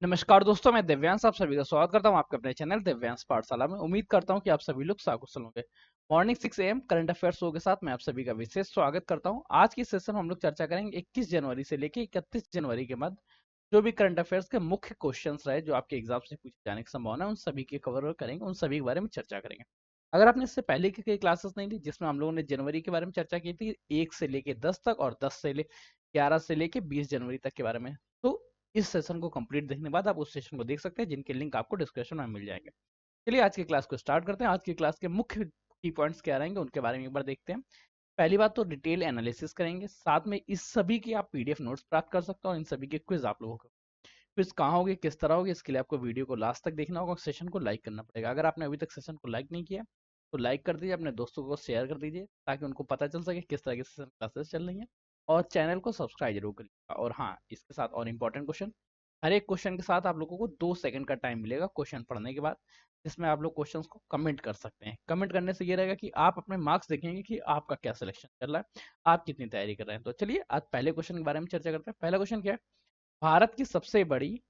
नमस्कार दोस्तों, मैं दिव्यांश आप सभी का स्वागत करता हूं आपके अपने चैनल दिव्यांश पाठशाला में। उम्मीद करता हूं कि आप सभी लोग साकुशल होंगे। Morning 6 AM current affairs show के साथ मैं आप सभी का विशेष स्वागत करता हूं। आज की सेशन में हम लोग चर्चा करेंगे 21 जनवरी से लेकर 31 जनवरी के मध्य जो भी करंट अफेयर्स के मुख्य क्वेश्चंस रहे जो आपके एग्जाम से पूछे जाने की संभावना है, उन सभी के कवर करेंगे, उन सभी के बारे में चर्चा करेंगे। अगर आपने इससे पहले की कई क्लासेस नहीं ली जिसमें हम लोगों ने जनवरी के बारे में चर्चा की थी 1 से लेके 10 तक और 11 से लेके 20 जनवरी तक के बारे में, तो इस सेशन को कंप्लीट देखने के बाद आप उस सेशन को देख सकते हैं जिनके लिंक आपको डिस्क्रिप्शन में मिल जाएंगे। चलिए आज की क्लास को स्टार्ट करते हैं। आज की क्लास के मुख्य की पॉइंट्स क्या रहेंगे उनके बारे में एक बार देखते हैं। पहली बात तो डिटेल एनालिसिस करेंगे, साथ में इस सभी की आप पीडीएफ नोट्स प्राप्त कर सकते हो और इन सभी के क्विज आप लोगों को क्विज कहाँ होगी, किस तरह होगी, इसके लिए आपको वीडियो को लास्ट तक देखना होगा, सेशन को लाइक करना पड़ेगा। अगर आपने अभी तक सेशन को लाइक नहीं किया तो लाइक कर दीजिए, अपने दोस्तों को शेयर कर दीजिए ताकि उनको पता चल सके किस तरह की सेशन क्लासेस चल रही हैं, और चैनल को सब्सक्राइब जरूर करिएगा। और हाँ, इसके साथ और इम्पोर्टेंट क्वेश्चन, हर एक क्वेश्चन के साथ आप लोगों को 2 सेकंड का टाइम मिलेगा क्वेश्चन पढ़ने के बाद, जिसमें आप लोग क्वेश्चंस को कमेंट कर सकते हैं। कमेंट करने से ये रहेगा कि आप अपने मार्क्स देखेंगे कि आपका क्या सिलेक्शन चल रहा है, आप कितनी तैयारी कर रहे हैं। तो चलिए आज पहले क्वेश्चन के बारे में चर्चा करते हैं। पहला क्वेश्चन क्या है, भारत की सबसे बड़ी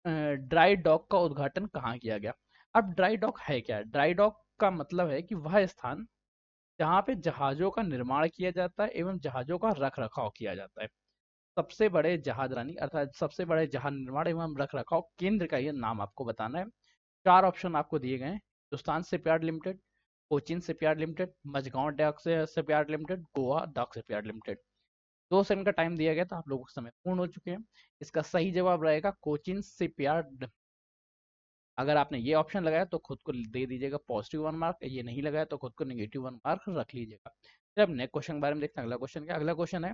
ड्राई डॉक का उद्घाटन कहाँ किया गया। अब ड्राई डॉक है क्या? ड्राई डॉक का मतलब है कि वह स्थान जहाँ पे जहाजों का निर्माण किया जाता है एवं जहाजों का रख रखाव किया जाता है। सबसे बड़े जहाजरानी अर्थात सबसे बड़े जहाज निर्माण एवं रख रखाव केंद्र का ये नाम आपको बताना है। 4 ऑप्शन आपको दिए गए हैं। Hindustan Shipyard Limited, Cochin Shipyard Limited, Mazagon Dock Shipyard Limited, Goa Dock Shipyard Limited. 2 second का टाइम दिया गया था, आप लोगों के समय पूर्ण हो चुके हैं। इसका सही जवाब रहेगा कोचिन शिपयार्ड। अगर आपने ये ऑप्शन लगाया तो खुद को दे दीजिएगा पॉजिटिव 1 मार्क, ये नहीं लगाया तो खुद को नेगेटिव 1 मार्क रख लीजिएगा। फिर अब नेक्स्ट क्वेश्चन के बारे में देखते हैं। अगला क्वेश्चन क्या? अगला क्वेश्चन है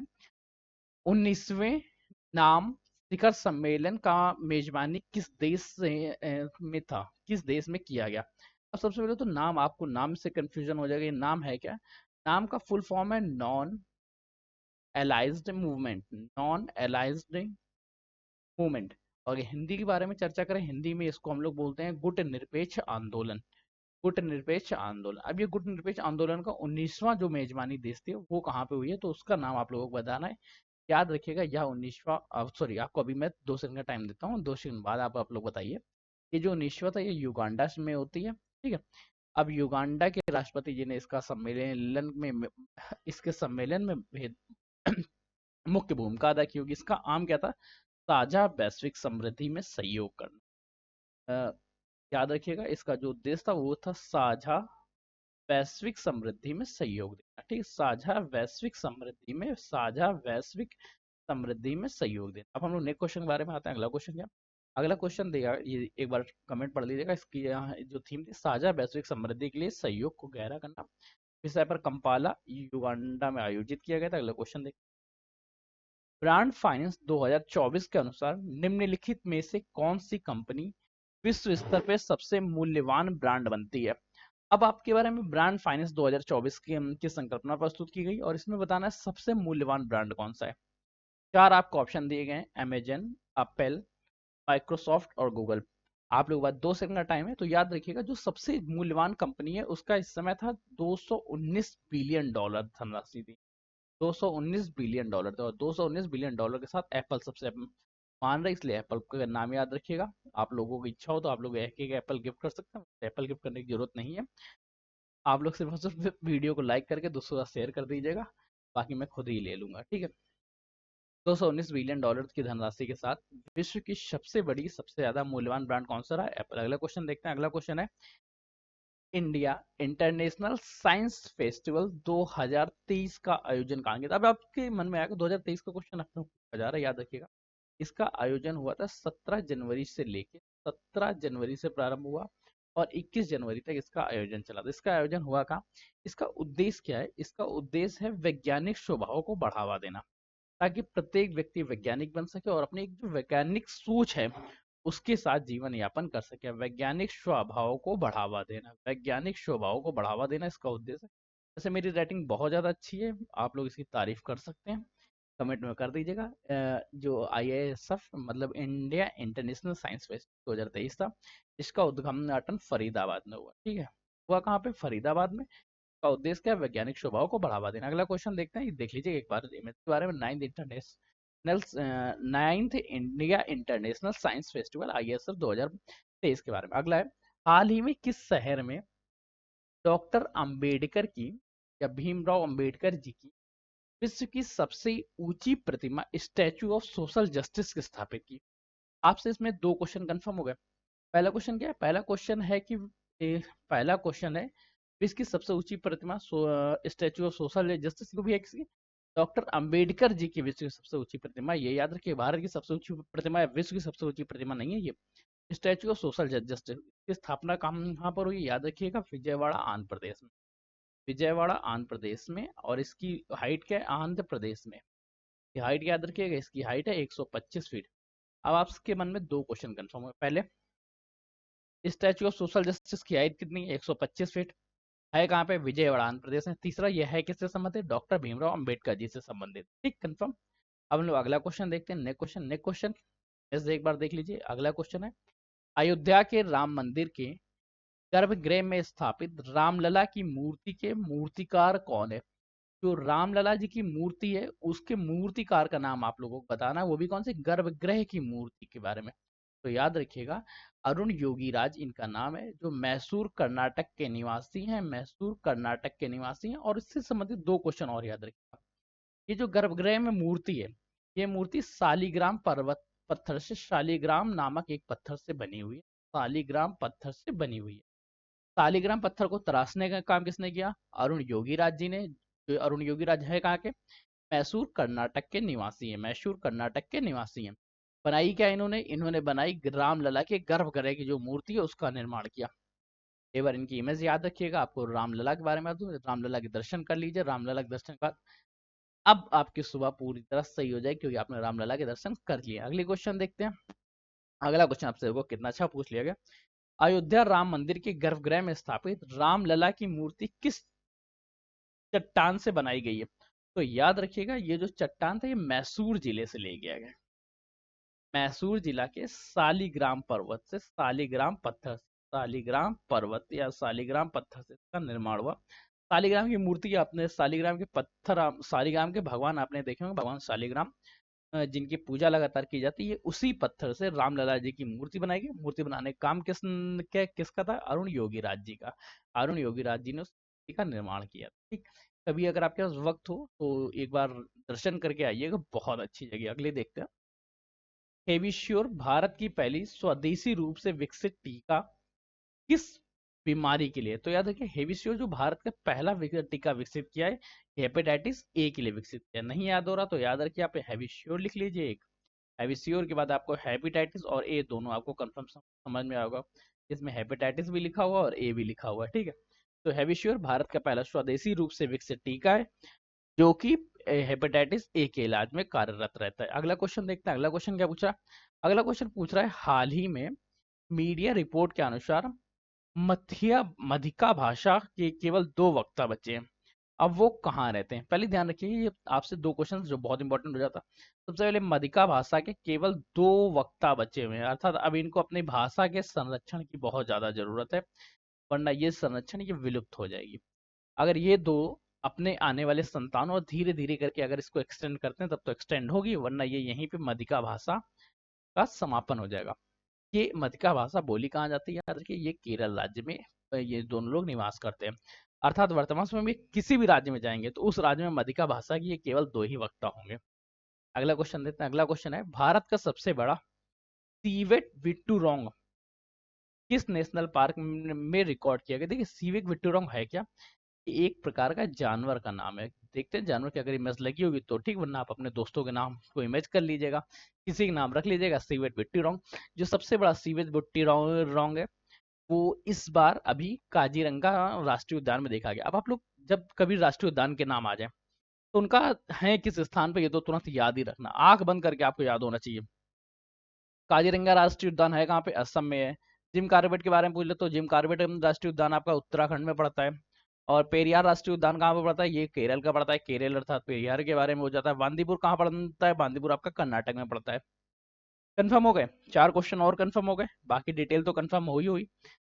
19वें नाम शिखर सम्मेलन का मेजबानी किस देश से में था, किस देश में किया गया। अब सबसे पहले तो नाम, आपको नाम से कंफ्यूजन हो जाएगा, ये नाम है क्या? नाम का फुल फॉर्म है नॉन एलाइज्ड मूवमेंट, नॉन एलाइज्ड मूवमेंट। और हिंदी के बारे में चर्चा करें, हिंदी में इसको हम लोग बोलते हैं गुट निरपेक्ष आंदोलन। गुट निरपेक्ष आंदोलन। अब ये गुट निरपेक्ष आंदोलन का 19वां जो मेजबानी देश थी वो कहाँ पे हुई है, तो उसका नाम आप लोगों को बताना है। याद रखिएगा यह 19वां, सॉरी आपको अभी मैं 2 सेकंड का टाइम देता हूँ, 2 सेकंड बाद आप लोग बताइए। ये जो 19वां था ये युगांडा में होती है, ठीक है। अब युगांडा के राष्ट्रपति जी ने इसके सम्मेलन में मुख्य भूमिका अदा की होगी। इसका आम क्या था? साझा वैश्विक समृद्धि में सहयोग करना। याद रखिएगा इसका जो उद्देश्य था वो था साझा वैश्विक समृद्धि में सहयोग देना, ठीक है। साझा वैश्विक समृद्धि में सहयोग देना। अब हम लोग नेक्स्ट क्वेश्चन के बारे में आते हैं। अगला क्वेश्चन क्या? अगला क्वेश्चन देगा, ये एक बार कमेंट पढ़ लीजिएगा। इसकी यहाँ जो थीम थी साझा वैश्विक समृद्धि के लिए सहयोग को गहरा करना, विषय पर कंपाला युगांडा में आयोजित किया गया था। अगला क्वेश्चन देखिए, ब्रांड फाइनेंस 2024 के अनुसार निम्नलिखित में से कौन सी कंपनी विश्व स्तर पे सबसे मूल्यवान ब्रांड बनती है। अब आपके बारे में ब्रांड फाइनेंस 2024 की संकल्पना प्रस्तुत की गई और इसमें बताना है सबसे मूल्यवान ब्रांड कौन सा है। 4 आपको ऑप्शन दिए गए हैं, अमेजन, एप्पल, माइक्रोसॉफ्ट और गूगल। आप लोगों के पास 2 सेकंड का टाइम है, तो याद रखिएगा जो सबसे मूल्यवान कंपनी है उसका इस समय था 219 बिलियन डॉलर धनराशि थी। 219 बिलियन डॉलर थे और 219 बिलियन डॉलर के साथ एप्पल सबसे मान रहे, इसलिए एप्पल का नाम याद रखिएगा। आप लोगों की इच्छा हो तो आप लोग एक एक एप्पल गिफ्ट कर सकते हैं, एप्पल गिफ्ट करने की जरूरत नहीं है। आप लोग सिर्फ और सिर्फ वीडियो को लाइक करके दूसरों का शेयर कर दीजिएगा, बाकी मैं खुद ही ले लूंगा, ठीक है। 219 बिलियन डॉलर की धनराशि के साथ विश्व की सबसे बड़ी सबसे ज्यादा मूल्यवान ब्रांड कौन सा रहा? एप्पल। अगला क्वेश्चन देखते हैं। अगला क्वेश्चन है इंडिया इंटरनेशनल साइंस फेस्टिवल 2023 का आयोजन कहाँ किया था। अब आपके मन में आएगा 2023 का क्वेश्चन अपने ऊपर जा रहा है, याद रखिएगा। इसका आयोजन हुआ था 17 जनवरी से लेके 17 जनवरी से प्रारंभ हुआ और 21 जनवरी तक इसका आयोजन चला था। इसका आयोजन हुआ कहाँ? इसका उद्देश्य क्या है? इसका उद्देश्य है वैज्ञानिक स्वभाव को बढ़ावा देना, ताकि प्रत्येक व्यक्ति वैज्ञानिक बन सके और अपनी एक जो वैज्ञानिक सोच है उसके साथ जीवन यापन कर सके। वैज्ञानिक स्वभाव को बढ़ावा देना, वैज्ञानिक स्वभाव को बढ़ावा देना इसका उद्देश्य है। वैसे मेरी राइटिंग बहुत ज़्यादा अच्छी है, आप लोग इसकी तारीफ कर सकते हैं, कमेंट में कर दीजिएगा। जो IISF मतलब इंडिया इंटरनेशनल साइंस फेस्ट 2023 था, इसका उद्घाटन फरीदाबाद में हुआ, ठीक है। हुआ कहाँ पे? फरीदाबाद में। का उद्देश्य क्या है? वैज्ञानिक स्वभाव को बढ़ावा देना। अगला क्वेश्चन देखते हैं, ये देख लीजिए एक बार इमेज के बारे में। Ninth India international science festival ISF 2023 के बारे में। अगला है, हाल ही में किस शहर में डॉक्टर अंबेडकर की या भीमराव अंबेडकर जी की विश्व की सबसे ऊंची प्रतिमा स्टैचू ऑफ सोशल जस्टिस की स्थापित की? आपसे इसमें दो क्वेश्चन कंफर्म हो गए। पहला क्वेश्चन क्या है? पहला क्वेश्चन है कि पहला क्वेश्चन है विश्व की सबसे ऊंची प्रतिमा स्टैचू ऑफ सोशल जस्टिस को भी है किसकी? डॉक्टर अंबेडकर जी की विश्व की सबसे ऊंची प्रतिमा। ये याद रखिए, भारत की सबसे ऊंची प्रतिमा है, विश्व की सबसे ऊंची प्रतिमा नहीं है ये। स्टैचू ऑफ सोशल जस्टिस की स्थापना कहाँ पर हुई? याद रखिएगा, विजयवाड़ा आंध्र प्रदेश में। विजयवाड़ा आंध्र प्रदेश में। और इसकी हाइट क्या है? आंध्र प्रदेश में हाइट याद रखिएगा, इसकी हाइट है 125 फीट। अब आपके मन में दो क्वेश्चन कंफर्म हुए। पहले, स्टैचू ऑफ सोशल जस्टिस की हाइट कितनी है? 125 फीट। है कहाँ पे? विजयवाड़ा आंध्र प्रदेश में। तीसरा, यह है किससे संबंधित? डॉक्टर भीमराव अंबेडकर जी से संबंधित। ठीक, कंफर्म। अब हम लोग अगला क्वेश्चन देखते हैं। नेक्स्ट क्वेश्चन ऐसे एक बार देख लीजिए। अगला क्वेश्चन है, अयोध्या के राम मंदिर के गर्भगृह में स्थापित रामलला की मूर्ति के मूर्तिकार कौन है? जो रामलला जी की मूर्ति है उसके मूर्तिकार का नाम आप लोगों को बताना है, वो भी कौन से? गर्भगृह की मूर्ति के बारे में। तो याद रखिएगा, अरुण योगीराज इनका नाम है, जो मैसूर कर्नाटक के निवासी हैं। मैसूर कर्नाटक के निवासी हैं। और इससे संबंधित दो क्वेश्चन और याद रखिएगा। ये जो गर्भगृह में मूर्ति है, ये मूर्ति शालीग्राम पर्वत पत्थर से, शालीग्राम नामक एक पत्थर से बनी हुई है। शालीग्राम पत्थर से बनी हुई है। शालीग्राम पत्थर को तराशने का काम किसने किया? अरुण योगीराज जी ने। जो अरुण योगीराज है कहाँ के? मैसूर कर्नाटक के निवासी हैं। मैसूर कर्नाटक के निवासी हैं। बनाई क्या इन्होंने? इन्होंने बनाई रामलला के गर्भगृह की जो मूर्ति है उसका निर्माण किया। एक बार इनकी इमेज याद रखिएगा। आपको रामलला के बारे में रामलला के दर्शन कर लीजिए। रामलला के दर्शन के बाद अब आपकी सुबह पूरी तरह सही हो जाएगी, क्योंकि आपने रामलला के दर्शन कर लिए। अगले क्वेश्चन देखते हैं। अगला क्वेश्चन आपसे देखो कितना अच्छा पूछ लिया गया। अयोध्या राम मंदिर के गर्भगृह में स्थापित रामलला की मूर्ति किस चट्टान से बनाई गई है? तो याद रखिएगा, ये जो चट्टान था ये मैसूर जिले से ले गया गया। मैसूर जिला के शालीग्राम पर्वत से, शालीग्राम पत्थर, शालीग्राम पर्वत या शालीग्राम पत्थर से इसका निर्माण हुआ। शालीग्राम की मूर्ति आपने, शालीग्राम के पत्थर, शालीग्राम के भगवान आपने देखे होंगे, भगवान शालीग्राम जिनकी पूजा लगातार की जाती है, उसी पत्थर से रामलला जी की मूर्ति बनाई गई। मूर्ति बनाने का काम किसका था? अरुण योगीराज जी का। अरुण योगीराज जी ने उस मूर्ति का निर्माण किया। ठीक, कभी अगर आपके पास वक्त हो तो एक बार दर्शन करके आइएगा, बहुत अच्छी जगह। अगले देखते हैं। हेविश्योर भारत की पहली स्वदेशी रूप से विकसित टीका किस बीमारी के लिए? तो याद रखिए, हेविश्योर जो भारत का पहला टीका विकसित किया है, हेपेटाइटिस ए के लिए विकसित किया। नहीं याद हो रहा तो याद रखिए, आप हेविश्योर लिख लीजिए एक। हेविश्योर के बाद आपको हेपेटाइटिस और ए दोनों आपको कंफर्म समझ में आएगा। इसमें हेपेटाइटिस भी लिखा हुआ और ए भी लिखा हुआ है। ठीक है, तो हेविश्योर भारत का पहला स्वदेशी रूप से विकसित टीका है, जो कि हेपेटाइटिस ए के इलाज में कार्यरत रहता है। अगला क्वेश्चन देखते हैं। अगला क्वेश्चन क्या पूछ रहा है? अगला क्वेश्चन पूछ रहा है, हाल ही में मीडिया रिपोर्ट के अनुसार मधिका भाषा के केवल 2 वक्ता बचे हैं। अब वो कहाँ रहते हैं? पहले ध्यान रखिए, ये आपसे दो क्वेश्चन जो बहुत इंपॉर्टेंट हो जाता। सबसे पहले, मधिका भाषा के केवल 2 वक्ता बचे हुए हैं, अर्थात अब इनको अपनी भाषा के संरक्षण की बहुत ज्यादा जरूरत है, वरना ये संरक्षण ये विलुप्त हो जाएगी। अगर ये दो अपने आने वाले संतानों और धीरे धीरे करके अगर इसको एक्सटेंड करते हैं तब तो एक्सटेंड होगी, वरना ये यहीं पे मधिका भाषा का समापन हो जाएगा। ये मधिका भाषा बोली कहाँ जाती है? याद रखिए, ये केरल राज्य में ये दोनों लोग निवास करते हैं। अर्थात वर्तमान समय में किसी भी राज्य में जाएंगे तो उस राज्य में मधिका भाषा की ये केवल 2 ही वक्ता होंगे। अगला क्वेश्चन देते हैं। अगला क्वेश्चन है, भारत का सबसे बड़ा सीवेट विट्टूरोंग किस नेशनल पार्क में रिकॉर्ड किया गया? देखिए, सीवेट विट्टूरोंग है क्या? एक प्रकार का जानवर का नाम है। देखते हैं जानवर की अगर इमेज लगी होगी तो ठीक, वरना आप अपने दोस्तों के नाम को इमेज कर लीजिएगा, किसी का नाम रख लीजिएगा सीवेट विट्टूरोंग। जो सबसे बड़ा सीवेट विट्टूरोंग है, वो इस बार अभी काजीरंगा राष्ट्रीय उद्यान में देखा गया। अब आप लोग जब कभी राष्ट्रीय उद्यान के नाम आ जाए तो उनका है किस स्थान पे, ये तो तुरंत याद ही रखना, आंख बंद करके आपको याद होना चाहिए। काजीरंगा राष्ट्रीय उद्यान है कहाँ पे? असम में है। जिम कॉर्बेट के बारे में पूछ ले तो जिम कॉर्बेट राष्ट्रीय उद्यान आपका उत्तराखंड में पड़ता है। और पेरियार राष्ट्रीय उद्यान कहाँ पे पड़ता है? ये केरल का पड़ता है। केरल अर्थात पेरियार के बारे में हो जाता है। बांदीपुर कहाँ पड़ता है? बांदीपुर आपका कर्नाटक में पड़ता है। कंफर्म हो गए? 4 क्वेश्चन और कंफर्म हो गए, बाकी डिटेल तो कंफर्म हो ही हुई।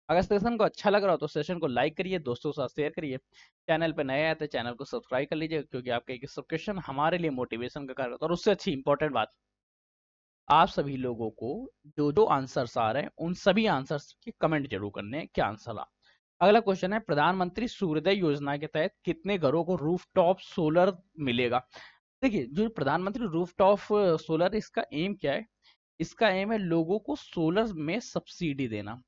अगर सेशन को अच्छा लग रहा हो तो सेशन को लाइक करिए, दोस्तों के साथ शेयर करिए। चैनल पे नए आए तो चैनल को सब्सक्राइब कर लीजिए, क्योंकि आपका एक सब्सक्रिप्शन हमारे लिए मोटिवेशन का कार्य होता है। और उससे अच्छी इंपॉर्टेंट बात, आप सभी लोगों को जो जो आंसर्स आ रहे हैं उन सभी आंसर्स के कमेंट जरूर करने हैं क्या आंसर आ। अगला क्वेश्चन है, प्रधानमंत्री सूर्योदय योजना के तहत कितने घरों को रूफटॉप सोलर मिलेगा। देखिए, जो प्रधानमंत्री रूफटॉप सोलर, इसका एम क्या है? इसका एम है लोगों को सोलर में सब्सिडी देना,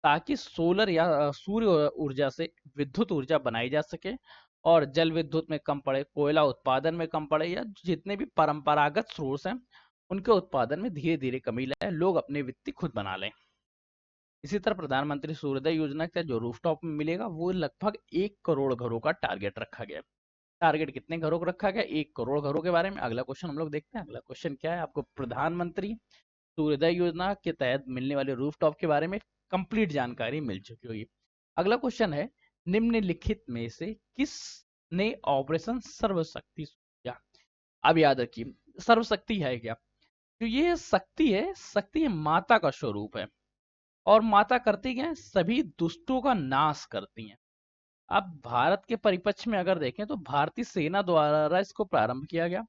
ताकि सोलर या सूर्य ऊर्जा से विद्युत ऊर्जा बनाई जा सके और जल विद्युत में कम पड़े, कोयला उत्पादन में कम पड़े, या जितने भी परंपरागत स्रोत हैं उनके उत्पादन में धीरे धीरे कमी लाए, लोग अपने वित्त खुद बना लें। इसी तरह प्रधानमंत्री सूर्योदय योजना का जो रूफटॉप में मिलेगा वो लगभग 1 करोड़ घरों का टारगेट रखा गया है। टारगेट कितने घरों को रखा गया? 1 करोड़ घरों के बारे में अगला क्वेश्चन हम लोग देखते हैं। अगला क्वेश्चन क्या है? आपको प्रधानमंत्री सूर्योदय योजना के तहत मिलने वाले रूफटॉप के बारे में कंप्लीट जानकारी मिल चुकी होगी। अगला क्वेश्चन है, निम्नलिखित में से किसने ऑपरेशन सर्वशक्ति शुरू किया? अब याद रखिए, सर्वशक्ति है क्या? तो ये शक्ति है माता का स्वरूप है। और माता करती क्या है? सभी दुष्टों का नाश करती हैं। अब भारत के परिप्रेक्ष्य में अगर देखें तो भारतीय सेना द्वारा इसको प्रारंभ किया गया,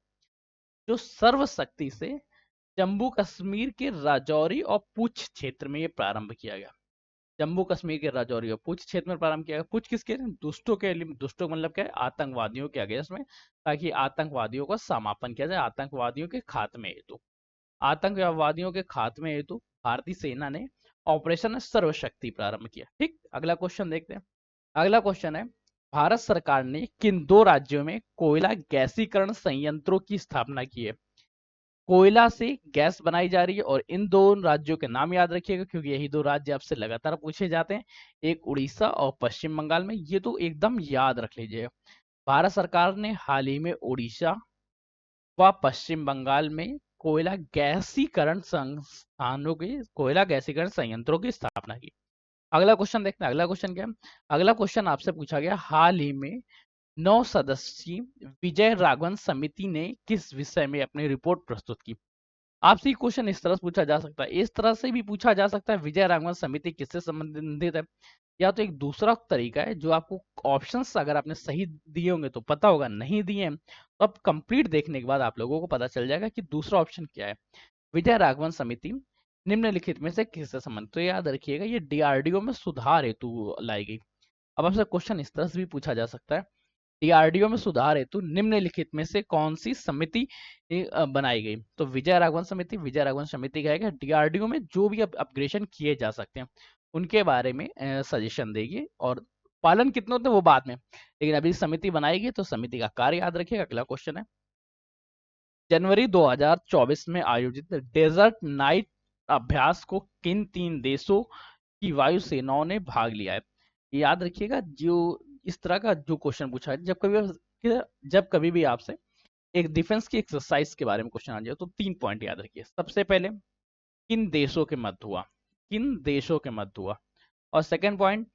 जो सर्वशक्ति से जम्मू कश्मीर के राजौरी और पुंछ क्षेत्र में ये प्रारंभ किया गया। जम्मू कश्मीर के राजौरी और पुंछ क्षेत्र में प्रारंभ किया गया। पुंछ किसके लिए? दुष्टों के लिए। दुष्टों का मतलब क्या है? आतंकवादियों के अगेंस्ट में, ताकि आतंकवादियों का समापन किया जाए, आतंकवादियों के खात्मे हेतु। आतंकवादियों के खात्मे हेतु भारतीय सेना ने ऑपरेशन सर्वशक्ति प्रारंभ किया। ठीक, अगला क्वेश्चन देखते हैं। अगला क्वेश्चन है, भारत सरकार ने किन दो राज्यों में कोयला गैसीकरण संयंत्रों की स्थापना की है? कोयला से गैस बनाई जा रही है, और इन दो राज्यों के नाम याद रखिएगा, क्योंकि यही दो राज्य आपसे लगातार पूछे जाते हैं, एक उड़ीसा और पश्चिम बंगाल में। ये तो एकदम याद रख लीजिएगा। भारत सरकार ने हाल ही में उड़ीसा व पश्चिम बंगाल में कोयला गैसीकरण संयंत्रों की स्थापना की। अगला क्वेश्चन देखते हैं। अगला क्वेश्चन क्या है? अगला क्वेश्चन आपसे पूछा गया, हाल ही में 9 सदस्यीय विजय राघवन समिति ने किस विषय में अपनी रिपोर्ट प्रस्तुत की? आपसे ये क्वेश्चन इस तरह से पूछा जा सकता है, इस तरह से भी पूछा जा सकता है, विजय राघवन समिति किससे संबंधित है। या तो एक दूसरा तरीका है, जो आपको ऑप्शंस अगर आपने सही दिए होंगे तो पता होगा, नहीं दिए हैं तो अब कंप्लीट देखने के बाद आप लोगों को पता चल जाएगा कि दूसरा ऑप्शन क्या है। विजय राघवन समिति निम्नलिखित में से किससे संबंधित? तो याद रखिएगा, ये डीआरडीओ में सुधार हेतु लाई गई। अब आपसे क्वेश्चन इस तरह से भी पूछा जा सकता है, डीआरडीओ में सुधार हेतु निम्नलिखित में से कौन सी समिति बनाई गई? तो विजय राघवन समिति। विजय राघवन समिति कहेगा डीआरडीओ में जो भी अपग्रेडेशन किए जा सकते हैं उनके बारे में सजेशन देगी, और पालन कितने होते हैं वो बाद में, लेकिन अभी समिति बनाएगी तो समिति का कार्य याद रखिएगा। अगला क्वेश्चन है, जनवरी 2024 में आयोजित डेजर्ट नाइट अभ्यास को किन 3 देशों की वायुसेनाओं ने भाग लिया है? याद रखिएगा, जो इस तरह का जो क्वेश्चन पूछा है, जब कभी भी आपसे एक डिफेंस की एक्सरसाइज के बारे में क्वेश्चन आ जाए तो 3 पॉइंट याद रखिए। सबसे पहले, किन देशों के मध्य हुआ? किन देशों के मध्य हुआ? और सेकंड पॉइंट,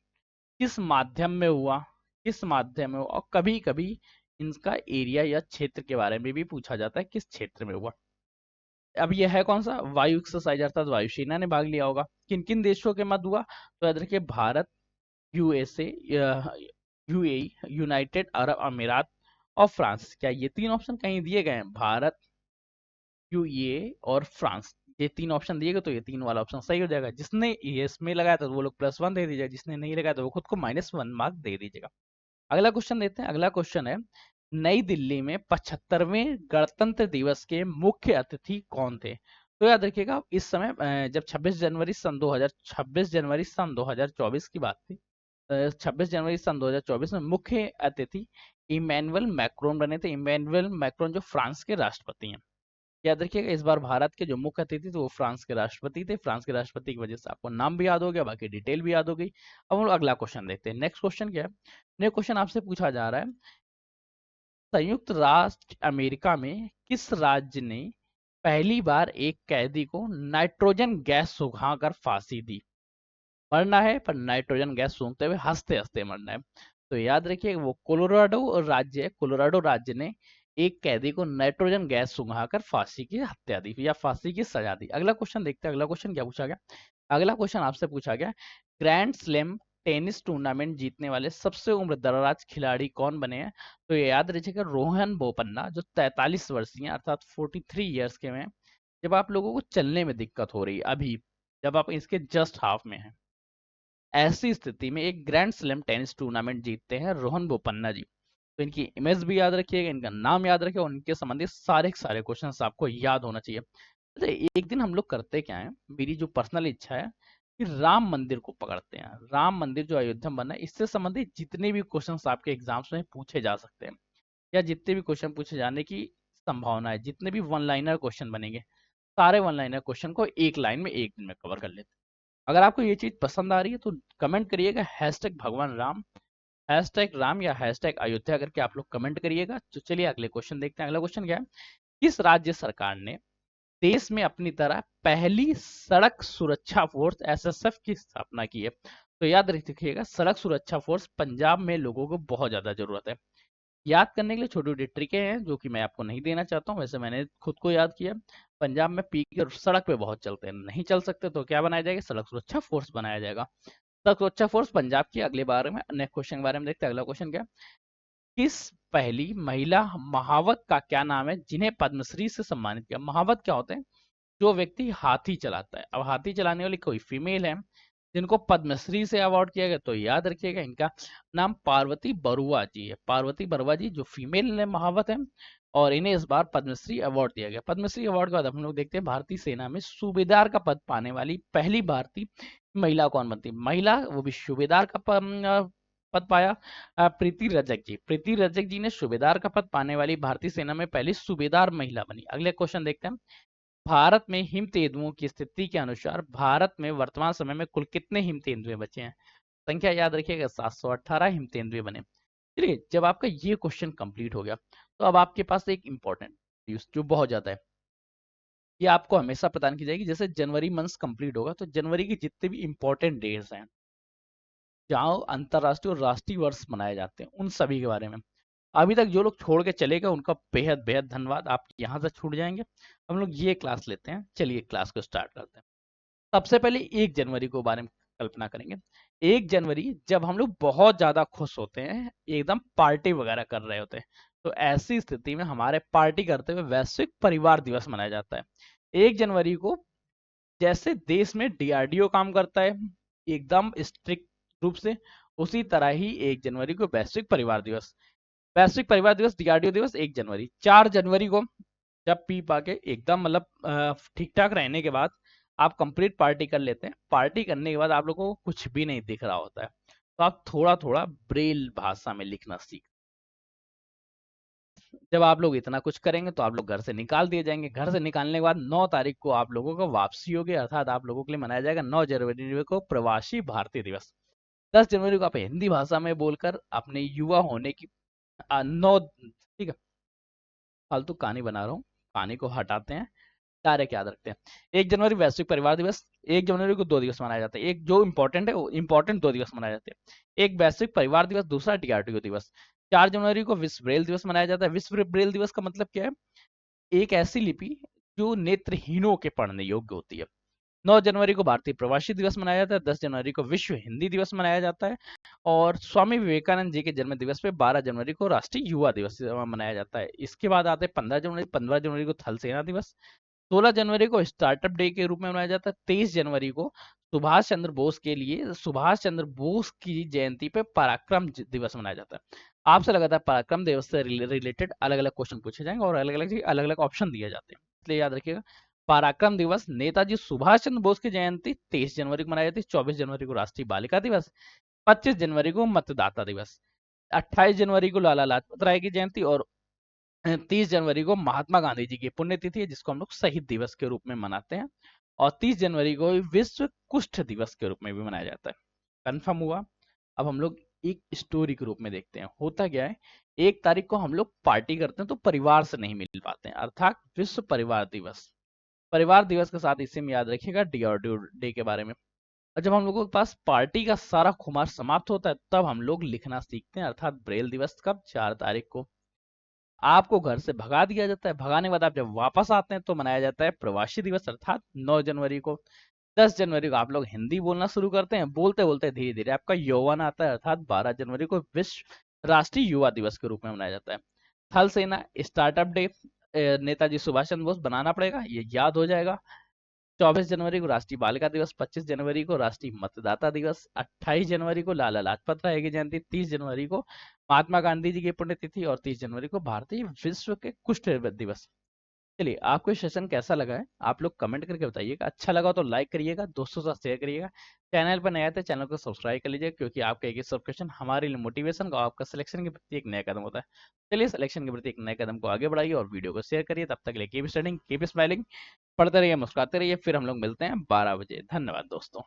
किस माध्यम में हुआ? किस माध्यम में हुआ? और कभी कभी इनका एरिया या क्षेत्र के बारे में भी पूछा जाता है, किस क्षेत्र में हुआ। अब यह है कौन सा? वायु एक्सरसाइज, अर्थात वायुसेना ने भाग लिया होगा। किन किन देशों के मध्य हुआ? तो याद रखिए, Bharat, USA, UAE, United Arab अमीरात और फ्रांस। क्या ये 3 ऑप्शन कहीं दिए गए हैं? भारत, यूएई और फ्रांस, ये 3 ऑप्शन दिए गए, तो ये 3 वाला ऑप्शन सही हो जाएगा। जिसने यस में लगाया था वो लोग +1 दे दीजिएगा, जिसने नहीं लगाया तो वो खुद को -1 मार्क दे दीजिएगा। अगला क्वेश्चन देते हैं। अगला क्वेश्चन है, नई दिल्ली में 75वें गणतंत्र दिवस के मुख्य अतिथि कौन थे? तो याद रखिएगा, इस समय जब 26 जनवरी सन 2024 की बात थी, 26 जनवरी सन 2024 में मुख्य अतिथि इमैनुअल मैक्रोन बने थे। इमैनुअल मैक्रोन जो फ्रांस के राष्ट्रपति हैं। याद रखिएगा, इस बार भारत के जो मुख्य अतिथि थे वो फ्रांस के राष्ट्रपति थे। फ्रांस के राष्ट्रपति की वजह से आपको नाम भी याद हो गया, बाकी डिटेल भी याद हो गई। अब हम लोग अगला क्वेश्चन देखते हैं। नेक्स्ट क्वेश्चन क्या है? नेक्स्ट क्वेश्चन आपसे पूछा जा रहा है, संयुक्त राष्ट्र अमेरिका में किस राज्य ने पहली बार एक कैदी को नाइट्रोजन गैस सुखाकर फांसी दी? मरना है, पर नाइट्रोजन गैस सूंघते हुए हंसते हंसते मरना है। तो याद रखिए, वो कोलोराडो राज्य है। कोलोराडो राज्य ने एक कैदी को नाइट्रोजन गैस सुंघाकर फांसी की हत्या दी या फांसी की सजा दी। अगला क्वेश्चन देखते हैं। अगला क्वेश्चन क्या पूछा गया? अगला क्वेश्चन आपसे पूछा गया, ग्रैंड स्लैम टेनिस टूर्नामेंट जीतने वाले सबसे उम्र दराज खिलाड़ी कौन बने हैं? तो ये याद रखिएगा, रोहन बोपन्ना, जो 43 वर्षीय हैं, अर्थात 43 ईयर्स के हैं। जब आप लोगों को चलने में दिक्कत हो रही है अभी, जब आप इसके जस्ट हाफ में हैं, ऐसी स्थिति में एक ग्रैंड स्लैम टेनिस टूर्नामेंट जीतते हैं रोहन बोपन्ना जी। तो इनकी इमेज भी याद रखिएगा, इनका नाम याद रखिएगा, और इनके संबंधित सारे के सारे क्वेश्चन आपको याद होना चाहिए। अच्छा, एक दिन हम लोग करते क्या है, मेरी जो पर्सनल इच्छा है कि राम मंदिर को पकड़ते हैं। राम मंदिर जो अयोध्या में बना है, इससे संबंधित जितने भी क्वेश्चंस आपके एग्जाम्स में पूछे जा सकते हैं, या जितने भी क्वेश्चन पूछे जाने की संभावना है, जितने भी वन लाइनर क्वेश्चन बनेंगे, सारे वन लाइनर क्वेश्चन को एक लाइन में एक दिन में कवर कर लेते हैं। अगर आपको ये चीज पसंद आ रही है तो कमेंट करिएगा हैशटैग भगवान राम, हैशटैग राम, या हैशटैग अयोध्या करके आप लोग कमेंट करिएगा। तो चलिए अगले क्वेश्चन देखते हैं। अगला क्वेश्चन क्या है, किस राज्य सरकार ने देश में अपनी तरह पहली सड़क सुरक्षा फोर्स एसएसएफ की स्थापना की है? तो याद रखिएगा, सड़क सुरक्षा फोर्स पंजाब में लोगों को बहुत ज्यादा जरूरत है। याद करने के लिए छोटी छोटी ट्रिकें हैं जो कि मैं आपको नहीं देना चाहता हूँ, वैसे मैंने खुद को याद किया। पंजाब में पी के सड़क पे बहुत चलते हैं, नहीं चल सकते तो क्या बनाया जाएगा, सड़क सुरक्षा फोर्स बनाया जाएगा। सड़क सुरक्षा फोर्स पंजाब की। अगले बारे में नेक्स्ट क्वेश्चन के बारे में देखते हैं। अगला क्वेश्चन क्या है, किस पहली महिला महावत का क्या नाम है जिन्हें पद्मश्री से सम्मानित किया? महावत क्या होते हैं? जो व्यक्ति हाथी चलाता है। अब हाथी चलाने वाली कोई फीमेल है जिनको पद्मश्री से अवार्ड किया गया, तो याद रखिएगा इनका नाम पार्वती बरुआ जी है। पार्वती बरुआ जी जो फीमेल महावत है, और इन्हें इस बार पद्मश्री अवार्ड दिया गया। पद्मश्री अवार्ड के बाद हम लोग देखते हैं भारतीय सेना में सूबेदार का पद पाने वाली पहली भारतीय महिला कौन बनती है? महिला, वो भी सूबेदार का पद पाया प्रीति रजक जी। प्रीति रजक जी ने सूबेदार का पद पाने वाली भारतीय सेना में पहली सूबेदार महिला बनी। अगले क्वेश्चन देखते हैं, भारत में हिम तेंदुओं की स्थिति के अनुसार भारत में वर्तमान समय में कुल कितने हिम तेंदुए बचे हैं? संख्या याद रखिएगा, 718 हिम तेंदुए बने। चलिए, जब आपका ये क्वेश्चन कंप्लीट हो गया तो अब आपके पास एक इंपॉर्टेंट न्यूज जो बहुत ज्यादा है, ये आपको हमेशा प्रदान की जाएगी। जैसे जनवरी मंथ कंप्लीट होगा तो जनवरी के जितने भी इंपॉर्टेंट डेट्स हैं जहाँ अंतरराष्ट्रीय और राष्ट्रीय वर्ष मनाए जाते हैं, उन सभी के बारे में अभी तक जो लोग छोड़ के चले गए उनका बेहद बेहद धन्यवाद, आप यहाँ से छूट जाएंगे। हम लोग ये क्लास लेते हैं, चलिए क्लास को स्टार्ट करते हैं। सबसे पहले 1 जनवरी को बारे में कल्पना करेंगे। 1 जनवरी जब हम लोग बहुत ज्यादा खुश होते हैं, एकदम पार्टी वगैरह कर रहे होते हैं, तो ऐसी स्थिति में हमारे पार्टी करते हुए वैश्विक परिवार दिवस मनाया जाता है। 1 जनवरी को जैसे देश में डीआरडीओ काम करता है एकदम स्ट्रिक्ट रूप से, उसी तरह ही 1 जनवरी को वैश्विक परिवार दिवस, वैश्विक परिवार दिवस, डीआरडीओ दिवस 1 जनवरी। 4 जनवरी को जब पी पा के एकदम मतलब ठीक ठाक रहने के बाद आप कंप्लीट पार्टी कर लेते हैं, पार्टी करने के बाद आप लोगों को कुछ भी नहीं दिख रहा होता है, तो आप थोड़ा थोड़ा ब्रेल भाषा में लिखना सीख। जब आप लोग इतना कुछ करेंगे तो आप लोग घर से निकाल दिए जाएंगे। घर से निकालने के बाद 9 तारीख को आप लोगों को वापसी होगी, अर्थात आप लोगों के लिए मनाया जाएगा 9 जनवरी को प्रवासी भारतीय दिवस। 10 जनवरी को आप हिंदी भाषा में बोलकर अपने युवा होने की 9, ठीक है, फालतू कहानी बना रहा हूँ, कहानी को हटाते हैं, डायरेक्ट याद रखते हैं। 1 जनवरी वैश्विक परिवार दिवस। 1 जनवरी को 2 दिवस मनाए जाते हैं, एक जो इंपॉर्टेंट है वो इंपॉर्टेंट 2 दिवस मनाए जाते हैं, एक वैश्विक परिवार दिवस, दूसरा डीआरडीओ दिवस। 4 जनवरी को विश्व ब्रेल दिवस मनाया जाता है। विश्व ब्रेल दिवस का मतलब क्या है, एक ऐसी लिपि जो नेत्रहीनों के पढ़ने योग्य होती है। 9 जनवरी को भारतीय प्रवासी दिवस मनाया जाता है। 10 जनवरी को विश्व हिंदी दिवस मनाया जाता है। और स्वामी विवेकानंद जी के जन्म दिवस पे 12 जनवरी को राष्ट्रीय युवा दिवस मनाया जाता है। इसके बाद आते हैं 15 जनवरी। 15 जनवरी को थल सेना दिवस। 16 जनवरी को स्टार्टअप डे के रूप में मनाया जाता है। 23 जनवरी को सुभाष चंद्र बोस के लिए सुभाष चंद्र बोस की जयंती पे पराक्रम दिवस मनाया जाता है। आपसे लगातार पराक्रम दिवस से रिलेटेड अलग अलग क्वेश्चन पूछे जाएंगे और अलग अलग ऑप्शन दिए जाते हैं, इसलिए याद रखिएगा। पराक्रम दिवस, नेताजी सुभाष चंद्र बोस की जयंती 23 जनवरी को मनाई जाती है। 24 जनवरी को राष्ट्रीय बालिका दिवस। 25 जनवरी को मतदाता दिवस। 28 जनवरी को लाला लाजपत राय की जयंती। और 30 जनवरी को महात्मा गांधी जी की पुण्यतिथि है, जिसको हम लोग शहीद दिवस के रूप में मनाते हैं। और 30 जनवरी को विश्व कुष्ठ दिवस के रूप में भी मनाया जाता है। कंफर्म हुआ? अब हम लोग एक स्टोरी के रूप में देखते हैं, होता क्या है, 1 तारीख को हम लोग पार्टी करते हैं तो परिवार से नहीं मिल पाते हैं, अर्थात विश्व परिवार दिवस। परिवार दिवस के साथ इसे में याद रखिएगा डीआरडीओ डे के बारे में। और जब हम लोगों के पास पार्टी का सारा खुमार समाप्त होता है तब हम लोग लिखना सीखते हैं, अर्थात ब्रेल दिवस कब, 4 तारीख को। आपको घर से भगा दिया जाता है, भगाने के बाद आप जब वापस आते हैं तो मनाया जाता है प्रवासी दिवस, अर्थात 9 जनवरी को। 10 जनवरी को आप लोग हिंदी बोलना शुरू करते हैं, बोलते बोलते धीरे धीरे आपका यौवन आता है, अर्थात 12 जनवरी को विश्व राष्ट्रीय युवा दिवस के रूप में मनाया जाता है। थल सेना स्टार्टअप डे, नेताजी सुभाष चंद्र बोस बनाना पड़ेगा, ये याद हो जाएगा। 24 जनवरी को राष्ट्रीय बालिका दिवस, 25 जनवरी को राष्ट्रीय मतदाता दिवस, 28 जनवरी को लाला लाजपत राय की जयंती, 30 जनवरी को महात्मा गांधी जी की पुण्यतिथि और 30 जनवरी को भारतीय विश्व के कुष्ठ दिवस। चलिए, आपको ये सेशन कैसा लगा है आप लोग कमेंट करके बताइएगा। अच्छा लगा तो लाइक करिएगा, दोस्तों के साथ शेयर करिएगा। चैनल पर नया है तो चैनल को सब्सक्राइब कर लीजिए, क्योंकि आपका एक सब क्वेश्चन हमारे लिए मोटिवेशन का, आपका सिलेक्शन के प्रति एक नया कदम होता है। चलिए, सिलेक्शन के प्रति एक नए कदम को आगे बढ़ाइए और वीडियो को शेयर करिए। तब तक के लिए कीप स्टडिंग, कीप स्माइलिंग, पढ़ते रहिए, मुस्कुराते रहिए। फिर हम लोग मिलते हैं 12 बजे। धन्यवाद दोस्तों।